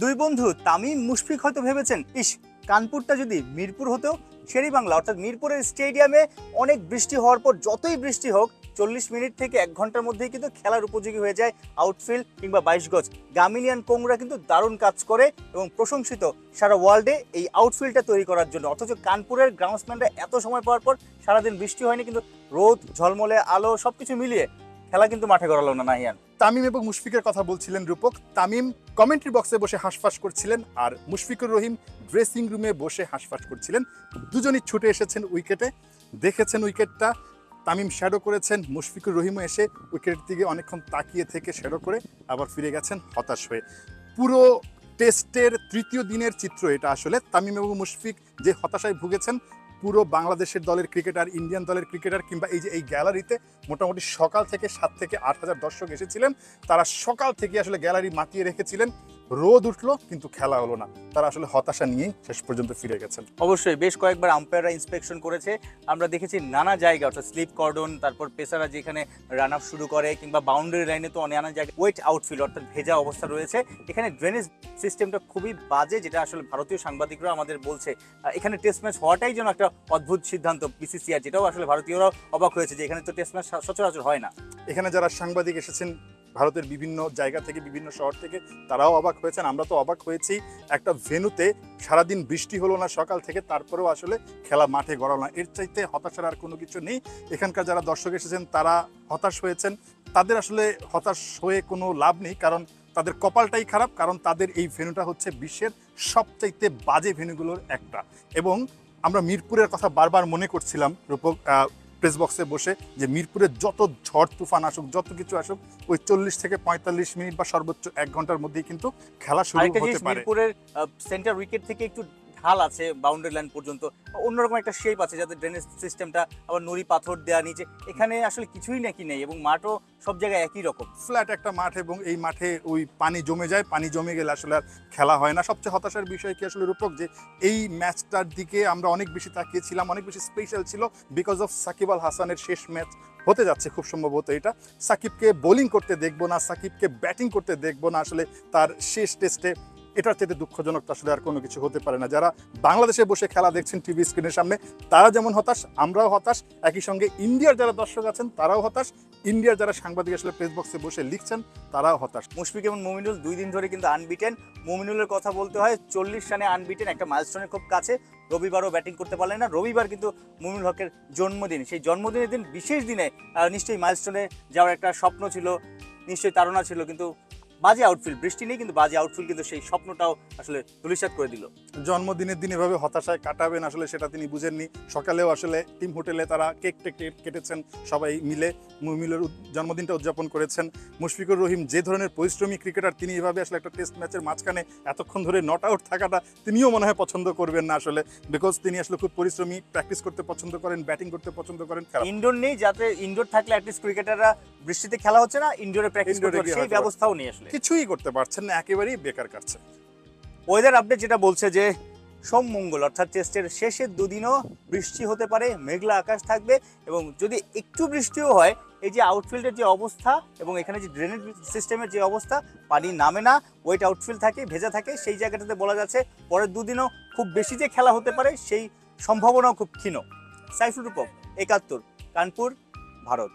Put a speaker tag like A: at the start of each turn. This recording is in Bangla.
A: দুই বন্ধু তামিম মুশফিক হয়তো ভেবেছেন, ইস কানপুরটা যদি মিরপুর হতো। শেরি বাংলা অর্থাৎ মিরপুরের স্টেডিয়ামে অনেক বৃষ্টি হওয়ার পর যতই বৃষ্টি হোক 40 মিনিট থেকে 1 ঘন্টার মধ্যেই কিন্তু খেলার উপযোগী হয়ে যায় আউটফিল্ড কিংবা 22 গজ। গামিনিয়ান কোংরা কিন্তু দারুণ কাজ করে এবং প্রশংসিত সারা ওয়ার্ল্ডে এই আউটফিল্ডটা তৈরি করার জন্য। অথচ কানপুরের গ্রাউন্ডসম্যানরা এত সময় পাওয়ার পর সারাদিন বৃষ্টি হয়নি, কিন্তু রোদ ঝলমলে আলো সবকিছু মিলিয়ে খেলা কিন্তু মাঠে গড়ালো না নাহিয়ান।
B: তামিম এবং মুশফিকের কথা বলছিলেন রূপক। তামিম কমেন্ট্রি বক্সে বসে হাঁসফাঁস করছিলেন আর মুশফিকুর রহিম ড্রেসিং রুমে বসে হাঁসফাঁস করছিলেন। দুজনই ছুটে এসেছেন উইকেটে, দেখেছেন উইকেটটা। তামিম শ্যাডো করেছেন, মুশফিকুর রহিমও এসে উইকেটের দিকে অনেকক্ষণ তাকিয়ে থেকে শ্যাডো করে আবার ফিরে গেছেন হতাশ হয়ে। পুরো টেস্টের তৃতীয় দিনের চিত্র এটা। আসলে তামিম এবং মুশফিক যে হতাশায় ভুগেছেন, পুরো বাংলাদেশের দলের ক্রিকেটার, ইন্ডিয়ান দলের ক্রিকেটার কিংবা এই যে এই গ্যালারিতে মোটামুটি সকাল থেকে 7 থেকে 8 হাজার দর্শক এসেছিলেন। তারা সকাল থেকে আসলে গ্যালারি মাতিয়ে রেখেছিলেন। রোদ উঠলো কিন্তু খেলা হলো না। তারা আসলে হতাশা নিয়েই শেষ পর্যন্ত ফিরে গেছেন।
A: অবশ্যই বেশ কয়েকবার আম্পায়াররা ইন্সপেকশন করেছে। আমরা দেখেছি নানা জায়গা, অর্থাৎ স্লিপ কর্ডন, তারপর পেসাররা যেখানে রান আপ শুরু করে কিংবা বাউন্ডারি লাইনে তো নানা জায়গায় ওয়েট আউটফিল্ড অর্থাৎ ভেজা অবস্থা রয়েছে। এখানে ড্রেনেজ সিস্টেমটা খুবই বাজে, যেটা আসলে ভারতীয় সাংবাদিকরা আমাদের বলছে। এখানে টেস্ট ম্যাচ হওয়াটাই যেন একটা অদ্ভুত সিদ্ধান্ত বিসিসিআই, যেটাও আসলে ভারতীয়রাও অবাক হয়েছে যে এখানে তো টেস্ট ম্যাচ সচরাচর হয় না।
B: এখানে যারা সাংবাদিক এসেছেন ভারতের বিভিন্ন জায়গা থেকে, বিভিন্ন শহর থেকে, তারাও অবাক হয়েছেন। আমরা তো অবাক হয়েছি। একটা ভেন্যুতে সারাদিন বৃষ্টি হলো না সকাল থেকে, তারপরেও আসলে খেলা মাঠে গড়ালো না। এর চাইতে হতাশার আর কোনো কিছু নেই। এখানকার যারা দর্শক এসেছেন তারা হতাশ হয়েছেন। তাদের আসলে হতাশ হয়ে কোনো লাভ নেই, কারণ তাদের কপালটাই খারাপ। কারণ তাদের এই ভেন্যুটা হচ্ছে বিশ্বের সবচাইতে বাজে ভেন্যুগুলোর একটা। এবং আমরা মিরপুরের কথা বারবার মনে করছিলাম রূপক, প্রেস বক্সে বসে, যে মিরপুরের যত ঝড় তুফান আসুক, যত কিছু আসুক, ওই 40 থেকে 45 মিনিট বা সর্বোচ্চ 1 ঘন্টার মধ্যেই কিন্তু খেলা শুরু হতে পারে।
A: মিরপুরের সেন্টার উইকেট থেকে একটু ঢাল আছে বাউন্ডারি লাইন পর্যন্ত, অন্যরকম একটা শেপ আছে, যাতে ড্রেনেজ সিস্টেমটা আবার নুড়ি পাথর দেওয়া নিচে। এখানে আসলে কিছুই নাকি নেই এবং মাঠও সব জায়গায় একই রকম
B: ফ্ল্যাট একটা মাঠ, এবং এই মাঠে ওই পানি জমে যায়। পানি জমে গেলে আসলে আর খেলা হয় না। সবচেয়ে হতাশার বিষয় কি আসলে রূপক, যে এই ম্যাচটার দিকে আমরা অনেক বেশি তাকিয়েছিলাম, অনেক বেশি স্পেশাল ছিল বিকজ অফ সাকিব আল হাসানের শেষ ম্যাচ হতে যাচ্ছে খুব সম্ভবত এটা। সাকিবকে বোলিং করতে দেখবো না, সাকিবকে ব্যাটিং করতে দেখবো না আসলে তার শেষ টেস্টে। এটার থেকে দুঃখজনক তো আসলে আর কোনো কিছু হতে পারে না। যারা বাংলাদেশে বসে খেলা দেখছেন টিভি স্ক্রিনের সামনে, তারা যেমন হতাশ, আমরাও হতাশ। একই সঙ্গে ইন্ডিয়ার যারা দর্শক আছেন তারাও হতাশ। ইন্ডিয়ার যারা সাংবাদিক আসলে প্রেস বক্সে বসে লিখছেন তারাও হতাশ।
A: মুশফিক এবং মুমিনুল 2 দিন ধরে কিন্তু আনবিটেন। মুমিনুলের কথা বলতে হয়, 40 রানে আনবিটেন, একটা মাইলস্টোনের খুব কাছে। রবিবারও ব্যাটিং করতে পারলেন না। রবিবার কিন্তু মুমিনুল হকের জন্মদিন। সেই জন্মদিনের দিন, বিশেষ দিনে নিশ্চয়ই মাইলস্টোনে যাওয়ার একটা স্বপ্ন ছিল, নিশ্চয়ই তাড়না ছিল, কিন্তু বাজে আউটফিল্ড, বৃষ্টি নেই কিন্তু বাজে আউটফিল্ড কিন্তু সেই স্বপ্নটাও আসলে ধূলিসাৎ করে দিল।
B: জন্মদিনের দিন এভাবে হতাশায় কাটাবেন আসলে সেটা তিনি বুঝেননি। সকালেও আসলে টিম হোটেলে তারা কেক কেটেছেন সবাই মিলে, মুমিনুলের জন্মদিনটা উদযাপন করেছেন। মুশফিকুর রহিম যে ধরনের পরিশ্রমী ক্রিকেটার, তিনি এভাবে আসলে একটা টেস্ট ম্যাচের মাঝখানে এতক্ষণ ধরে নট আউট থাকাটা তিনিও মনে হয় পছন্দ করবেন না আসলে, বিকজ তিনি আসলে খুব পরিশ্রমী, প্র্যাকটিস করতে পছন্দ করেন, ব্যাটিং করতে পছন্দ করেন।
A: ইনডোর নেই, যাতে ইনডোর থাকলে অ্যাটলিস্ট ক্রিকেটাররা বৃষ্টিতে খেলা হচ্ছে না, ইনডোরে প্র্যাকটিস করতে পারে, সেই ব্যবস্থাও নেই আসলে।
B: কিছুই করতে পারছেন না, একেবারেই বেকার কাটছে।
A: ওয়েদার আপডেট যেটা বলছে যে সোম মঙ্গল অর্থাৎ টেস্টের শেষের 2 দিনও বৃষ্টি হতে পারে, মেঘলা আকাশ থাকবে এবং যদি একটু বৃষ্টিও হয়, এই যে আউটফিল্ডের যে অবস্থা এবং এখানে যে ড্রেনেজ সিস্টেমের যে অবস্থা, পানি নামে না, ওয়েট আউটফিল্ড থাকে, ভেজা থাকে, সেই জায়গাটাতে বলা যাচ্ছে পরের 2 দিনও খুব বেশি যে খেলা হতে পারে সেই সম্ভাবনাও খুব ক্ষীণ। সাইফুল রূপক, 71, কানপুর, ভারত।